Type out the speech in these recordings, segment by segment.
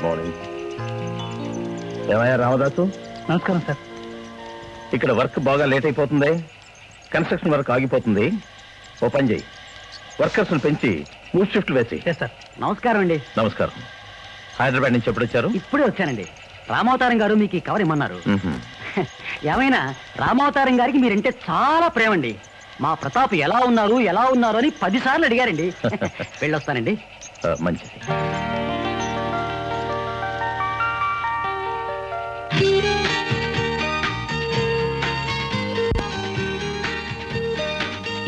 Morning. ఏమయ్యా రామదాసు? నమస్కారం sir. ఇక్కడ వర్క్ బాగా లేట్ అయిపోతుంది, కన్స్ట్రక్షన్ వర్క్ ఆగిపోతుంది. ఓ పని చేయి, వర్కర్స్ పెంచి 3 షిఫ్ట్లు వేసి. సార్ నమస్కారం అండి. నమస్కారం. హైదరాబాద్ నుంచి ఎప్పుడు వచ్చారు? ఇప్పుడే వచ్చానండి. రామావతారం గారు మీకు ఈ కవర్ ఇమ్మన్నారు. ఏమైనా రామావతారం గారికి మీరంటే చాలా ప్రేమండి. మా ప్రతాప్ ఎలా ఉన్నారు అని 10 సార్లు అడిగారండి. వెళ్ళొస్తానండి. మంచిది.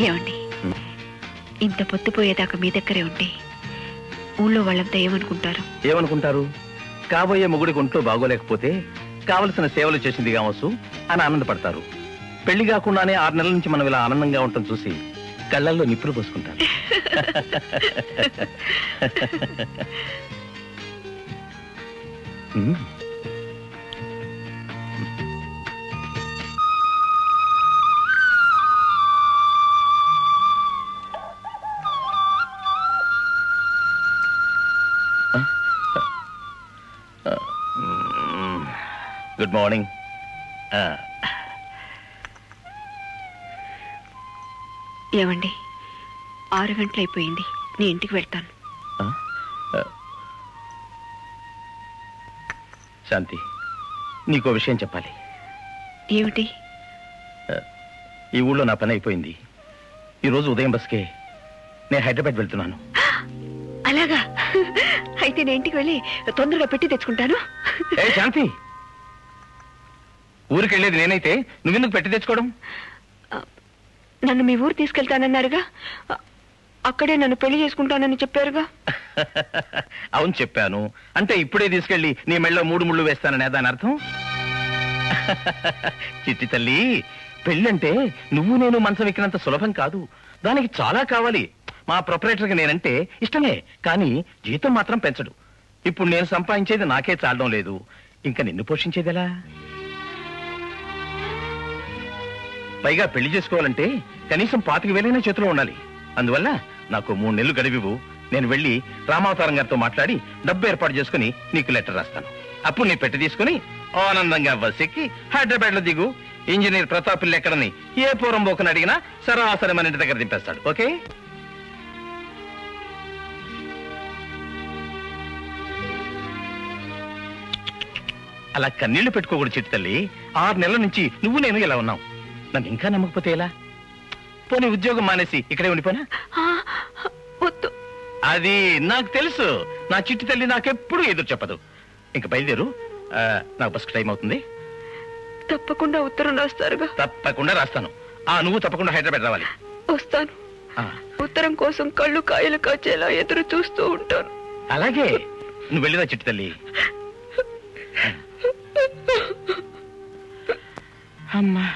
ఏమండి, ఇంత పొద్దుపోయేదాకా మీ దగ్గరే ఉంటే ఊళ్ళో వాళ్ళంతా ఏమనుకుంటారు? కాబోయే మొగుడికి ఒంట్లో బాగోలేకపోతే కావలసిన సేవలు చేసింది కావచ్చు అని ఆనందపడతారు. పెళ్లి కాకుండానే 6 నెలల నుంచి మనం ఇలా ఆనందంగా ఉండటం చూసి కళ్ళల్లో నిప్పులు పోసుకుంటారు. Good morning. ఏమండి, 6 గంటలు అయిపోయింది. నేను ఇంటికి వెళ్తాను. శాంతి, నీకో విషయం చెప్పాలి. ఏమిటి? ఈ ఊళ్ళో నా పని అయిపోయింది. ఈరోజు ఉదయం బస్కే నేను హైదరాబాద్ వెళ్తున్నాను. అలాగా? అయితే నేను ఇంటికి వెళ్ళి తొందరగా పెట్టి తెచ్చుకుంటాను. శాంతి, ఊరికి వెళ్ళేది నేనైతే నువ్వెందుకు పెట్టి తెచ్చుకోవడం? నన్ను మీ ఊరు తీసుకెళ్తానన్నారుగా, అక్కడే నన్ను పెళ్లి చేసుకుంటానని చెప్పారుగా. అవును చెప్పాను. అంటే ఇప్పుడే తీసుకెళ్లి నీ మెళ్ళలో 3 ముళ్ళు వేస్తాననే దాని అర్థం? చిట్టి తల్లి, పెళ్ళంటే నువ్వు నేను మంచం ఎక్కినంత సులభం కాదు. దానికి చాలా కావాలి. మా ప్రొపరేటర్కి నేనంటే ఇష్టమే, కానీ జీతం మాత్రం పెంచడు. ఇప్పుడు నేను సంపాదించేది నాకే చాలడం లేదు, ఇంకా నిన్ను పోషించేది ఎలా? పైగా పెళ్లి చేసుకోవాలంటే కనీసం 25,000 చేతిలో ఉండాలి. అందువల్ల నాకు 3 నెలలు గడివివు. నేను వెళ్ళి రామావతారం గారితో మాట్లాడి డబ్బు ఏర్పాటు చేసుకుని నీకు లెటర్ రాస్తాను. అప్పుడు నీ పెట్టి తీసుకుని ఆనందంగా బస్ ఎక్కి హైదరాబాద్ లో దిగు. ఇంజనీర్ ప్రతాప్ ఇల్లు ఎక్కడని ఏ పూర్వం బోకని అడిగినా సరాసరి మన ఇంటి దగ్గర దింపేస్తాడు. ఓకే? అలా కన్నీళ్లు పెట్టుకోకూడదు చిట్టి తల్లి. 6 నెలల నుంచి నువ్వు నేను ఇలా ఉన్నావు. నన్ను ఇంకా నమ్మకపోతే ఎలా? పోనీ ఉద్యోగం మానేసి ఇక్కడే ఉండిపోయినా? అది నాకు తెలుసు. నా చిట్టి తల్లి నాకెప్పుడు ఎదురు చెప్పదు. ఇంక బయలుదేరు, నాకు బస్కి టైం అవుతుంది. తప్పకుండా ఉత్తరం రాస్తారుగా? తప్పకుండా రాస్తాను. నువ్వు తప్పకుండా హైదరాబాద్ రావాలి. వస్తాను. ఉత్తరం కోసం కళ్ళు కాయలు కాచేలా ఎదురు చూస్తూ ఉంటాను. అలాగే, నువ్వు వెళ్ళిరా చిట్టి తల్లి. అమ్మా.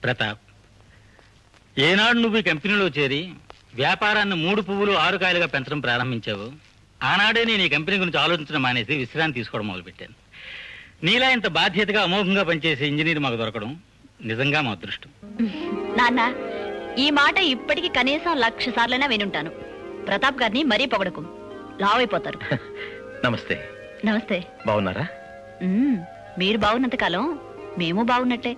ప్రతాప్, ఏనాడు నువ్వు ఈ కంపెనీలో చేరి వ్యాపారాన్ని 3 పువ్వులు 6 కాయలుగా పెంచడం ప్రారంభించావు, ఆనాడే నేను ఈ కంపెనీ గురించి ఆలోచించడం మానేసి విశ్రాంతి తీసుకోవడం మొదలుపెట్టాను. నీలా ఇంత బాధ్యతగా అమోఘంగా పనిచేసే ఇంజనీర్ మాకు దొరకడం నిజంగా మా అదృష్టం. నాన్న, ఈ మాట ఇప్పటికి కనీసం 1,00,000 సార్లైనా వినుంటాను. ప్రతాప్ గారిని మరీ పొగడకు, లావ్ అయిపోతారు. నమస్తే. నమస్తే. బాగున్నారా? మీరు బాగున్నంత కాలం మేము బాగున్నట్టే.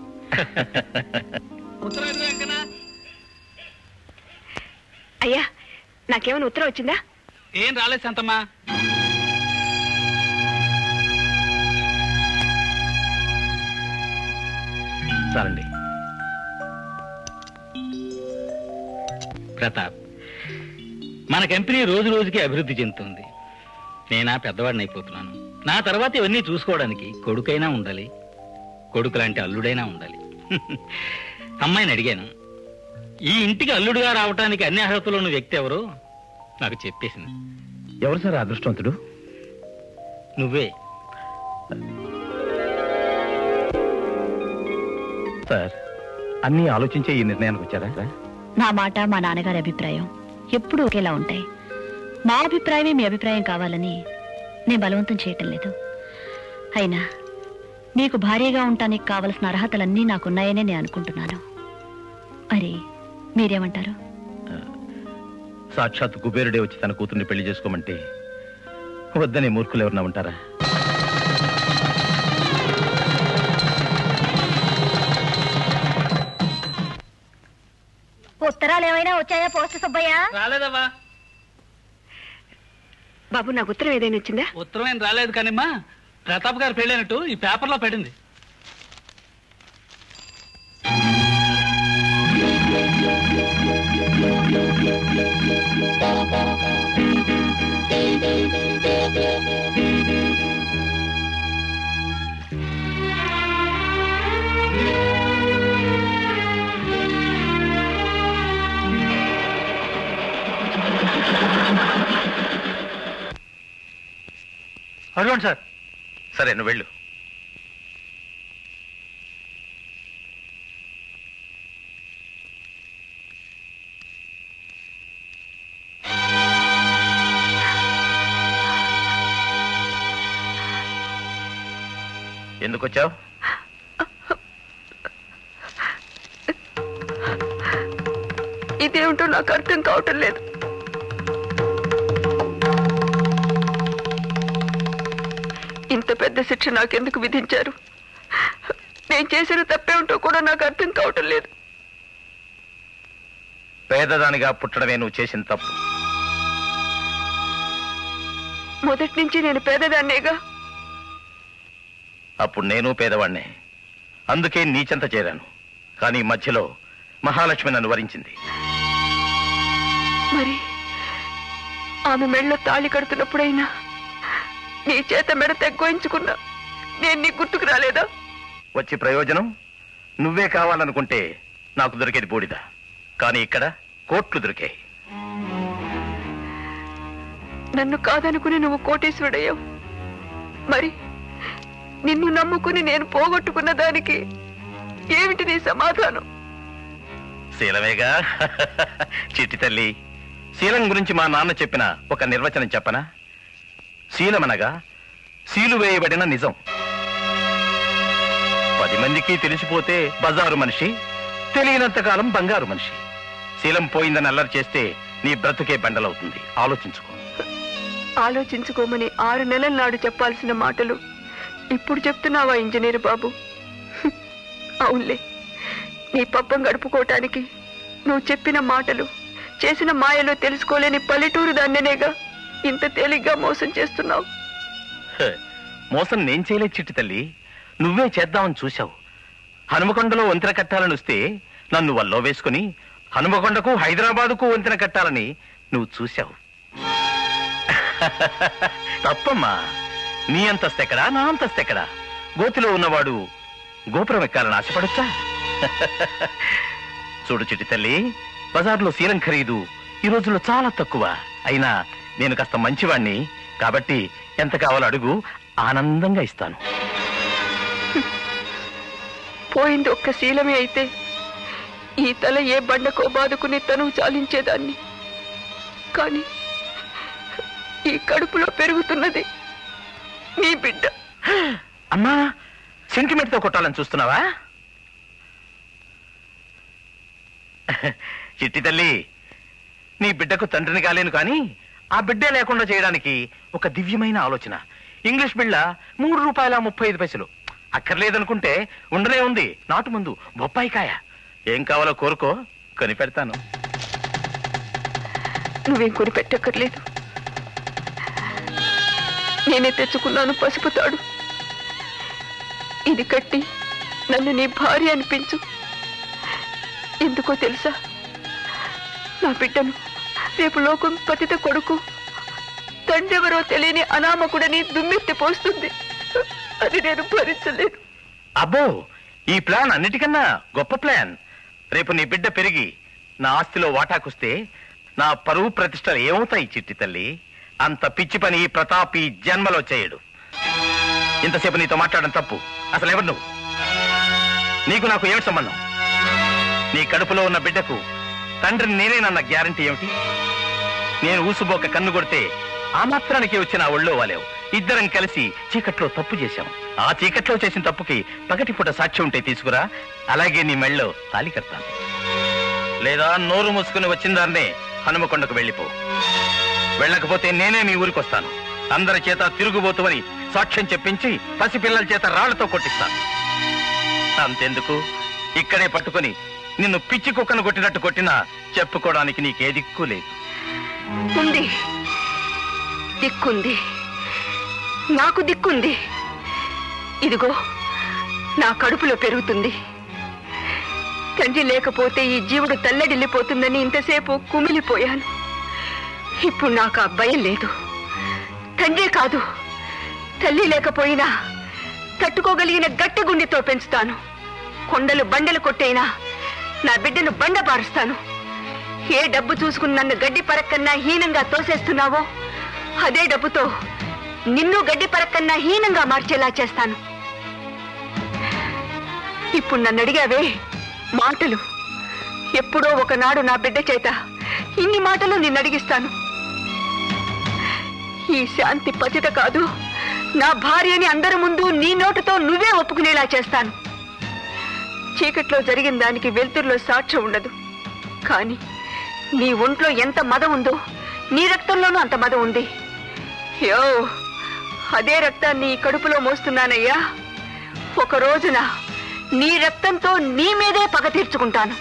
అయ్యా, నాకేమైనా ఉత్తరం వచ్చిందా? ఏం రాలేదు శాంతమ్మా. చాలండి. ప్రతాప్, మన కంపెనీ రోజు రోజుకి అభివృద్ధి చెందుతుంది. నేనా పెద్దవాడిని అయిపోతున్నాను. నా తర్వాత ఇవన్నీ చూసుకోవడానికి కొడుకైనా ఉండాలి, కొడుకు లాంటి అల్లుడైనా ఉండాలి. అమ్మాయిని అడిగాను, ఈ ఇంటికి అల్లుడుగా రావటానికి అన్ని అర్హతలు ఉన్న వ్యక్తి ఎవరో నాకు చెప్పేసింది. ఎవరు సార్ అదృష్టవంతుడు? నువ్వే. సార్, అన్నీ ఆలోచించే ఈ నిర్ణయానికి వచ్చారా? నా మాట మా నాన్నగారి అభిప్రాయం ఎప్పుడూ ఒకేలా ఉంటాయి. మా అభిప్రాయమే మీ అభిప్రాయం కావాలని నేను బలవంతం చేయటం లేదు. అయినా మీకు భార్యగా ఉండటానికి కావలసిన అర్హతలన్నీ నాకున్నాయనే నేను అనుకుంటున్నాను. మరి మీరేమంటారు? సాక్షాత్ కుబేరుడే వచ్చి తన కూతుర్ని పెళ్లి చేసుకోమంటే వద్దనే మూర్ఖులు ఎవరన్నా ఉంటారా? ఉత్తరాలు ఏమైనా వచ్చాయా పోస్ట్ సుబ్బయ్య? రాలేదవ్వా. బాబు నాకు ఉత్తరం ఏదైనా వచ్చిందా? ఉత్తరం ఏం రాలేదు కానీమ్మా, ప్రతాప్ గారు పెళ్ళైనట్టు ఈ పేపర్లో పడింది. అడగండి సార్. సరే నువ్వు వెళ్ళు. ఎందుకు వచ్చావు? ఇదేమిటో నాకు అర్థం కావటం లేదు. ఇంత పెద్ద శిక్ష నాకెందుకు విధించారు? నేను చేసిన తప్పేమిటో కూడా నాకు అర్థం కావటం లేదు. పేదదానిగా పుట్టడమే నువ్వు చేసిన తప్పు. మొదటి నుంచి నేను పేదదాన్నేగా. అప్పుడు నేను పేదవాణ్ణే, అందుకే నీచెంత చేరాను. కానీ మధ్యలో మహాలక్ష్మి నన్ను వరించింది. మరి ఆమె మెడలో తాళి కడుతున్నప్పుడైనా నీ చేత మెడ తెగ్గోయించుకున్నా నేను నీ గుర్తుకు రాలేదా? వచ్చి ప్రయోజనం? నువ్వే కావాలనుకుంటే నాకు దొరికేది బూడిద, కానీ ఇక్కడ కోట్లు దొరికాయి. నన్ను కాదనుకుని నువ్వు కోటీశ్వరుడయ్యావు. మరి నిన్ను నమ్ముకుని నేను పోగొట్టుకున్న దానికి ఏమిటి నీ సమాధానం? శీలమేగా. చిట్టి తల్లి, శీలం గురించి మా నాన్న చెప్పిన ఒక నిర్వచనం చెప్పనా? శీలమనగా శీలు వేయబడిన నిజం. 10 మందికి తెలిసిపోతే బజారు మనిషి, తెలియనంతకాలం బంగారు మనిషి. శీలం పోయిందని అల్లరి చేస్తే నీ బ్రతుకే బండలవుతుంది. ఆలోచించుకో. ఆలోచించుకోమని 6 నెలల నాడు చెప్పాల్సిన మాటలు ఇప్పుడు చెప్తున్నావా ఇంజనీర్ బాబు? అవునులే, నీ పబ్బం గడుపుకోవటానికి నువ్వు చెప్పిన మాటలు చేసిన మాయలో తెలుసుకోలేని పల్లెటూరు దాన్నేగా ఇంత తేలిగ్గా మోసం చేస్తున్నావు. మోసం నేను చేయలేదు చిట్టి తల్లి, నువ్వే చేద్దామని చూశావు. హనుమకొండలో వంతెన కట్టాలని వస్తే నన్ను వల్లో వేసుకుని హనుమకొండకు హైదరాబాదుకు వంతెన కట్టాలని నువ్వు చూశావు. తప్పమ్మా. నీ అంతస్తెక్కడా, నా అంతస్తెక్కడా? గోతిలో ఉన్నవాడు గోపురం ఎక్కాలని ఆశపడొచ్చా? చూడు చిట్టి తల్లి, బజార్లో శీలం ఖరీదు ఈ రోజుల్లో చాలా తక్కువ. అయినా నేను కాస్త మంచివాణ్ణి కాబట్టి ఎంత కావాలో అడుగు, ఆనందంగా ఇస్తాను. పోయింది ఒక్క శీలమే అయితే ఈ తల ఏ బండకో బాదుకుని తనువు చాలించేదాన్ని. కానీ ఈ కడుపులో పెరుగుతున్నది నీ బిడ్డ. అమ్మా, సెంటిమెంట్ తో కొట్టాలని చూస్తున్నావా? చిట్టి తల్లి, నీ బిడ్డకు తండ్రిని కాలేను కానీ ఆ బిడ్డే లేకుండా చేయడానికి ఒక దివ్యమైన ఆలోచన. ఇంగ్లీష్ బిళ్ళ ₹3.35. అక్కర్లేదనుకుంటే ఉండనే ఉంది నాటు ముందు బొప్పాయికాయ. ఏం కావాలో కోరుకో, కొనిపెడతాను. నువ్వేం కొనిపెట్టక్కర్లేదు, నేనే తెచ్చుకున్నాను పసుపు తాడు. ఇది కట్టి నన్ను నీ భార్య అనిపించు. ఎందుకో తెలుసా, నా బిడ్డను రేపు లోకం పతిత కొడుకు తండ్రెవరో తెలియని అనామకుడని దుమ్మెత్తి పోస్తుంది. అది నేను భరించలేను. అబ్బో, ఈ ప్లాన్ అన్నిటికన్నా గొప్ప ప్లాన్. రేపు నీ బిడ్డ పెరిగి నా ఆస్తిలో వాటాకొస్తే నా పరువు ప్రతిష్టలు ఏమవుతాయి చిట్టి తల్లి? అంత పిచ్చి పని ఈ ప్రతాప్ ఈ జన్మలో చేయడు. ఇంతసేపు నీతో మాట్లాడడం తప్పు. అసలు ఎవరు నువ్వు? నీకు నాకు ఏమిటి సంబంధం? నీ కడుపులో ఉన్న బిడ్డకు తండ్రిని నేనేనన్న గ్యారంటీ ఏమిటి? నేను ఊసుబోక కన్ను కొడితే ఆ మాత్రానికి వచ్చి నా ఒళ్ళో వాలేవు. ఇద్దరం కలిసి చీకట్లో తప్పు చేశాం. ఆ చీకట్లో చేసిన తప్పుకి పగటిపూట సాక్ష్యం ఉంటే తీసుకురా, అలాగే నీ మెళ్ళో తాళి కడతాను. లేదా నోరు మూసుకుని వచ్చిందాన్నే హనుమకొండకు వెళ్ళిపో. వెళ్ళకపోతే నేనే మీ ఊరికి వస్తాను. అందరి చేత తిరుగుబోతువని సాక్ష్యం చెప్పించి పసిపిల్లల చేత రాళ్లతో కొట్టిస్తాను. అంతెందుకు, ఇక్కడే పట్టుకుని నిన్ను పిచ్చి కుక్కను కొట్టినట్టు కొట్టినా చెప్పుకోవడానికి నీకే దిక్కు లేదు. ఉంది, దిక్కుంది, నాకు దిక్కుంది. ఇదిగో నా కడుపులో పెరుగుతుంది. తండ్రి లేకపోతే ఈ జీవుడు తల్లడిల్లిపోతుందని ఇంతసేపు కుమిలిపోయాను. ఇప్పుడు నాకు ఆ భయం లేదు. తండ్రి కాదు, తల్లి లేకపోయినా తట్టుకోగలిగిన గట్టి గుండెతో పెంచుతాను. కొండలు బండలు కొట్టైనా నా బిడ్డను బండ పారుస్తాను. ఏ డబ్బు చూసుకుని నన్ను గడ్డి పరక్కన్నా హీనంగా తోసేస్తున్నావో అదే డబ్బుతో నిన్ను గడ్డి పరక్కన్నా హీనంగా మార్చేలా చేస్తాను. ఇప్పుడు నన్ను అడిగావే మాటలు, ఎప్పుడో ఒకనాడు నా బిడ్డ చేత ఇన్ని మాటలు నిన్ను అడిగిస్తాను. ఈ శాంతి పతిత కాదు, నా భార్యని అందరి ముందు నీ నోటితో నువ్వే ఒప్పుకునేలా చేస్తాను. చీకట్లో జరిగిన దానికి వెలుతురులో సాక్ష్యం ఉండదు, కానీ నీ ఒంట్లో ఎంత మదం ఉందో నీ రక్తంలోనూ అంత మదం ఉంది. యో, అదే రక్తాన్ని కడుపులో మోస్తున్నానయ్యా. ఒక రోజున నీ రక్తంతో నీ మీదే పగ తీర్చుకుంటాను.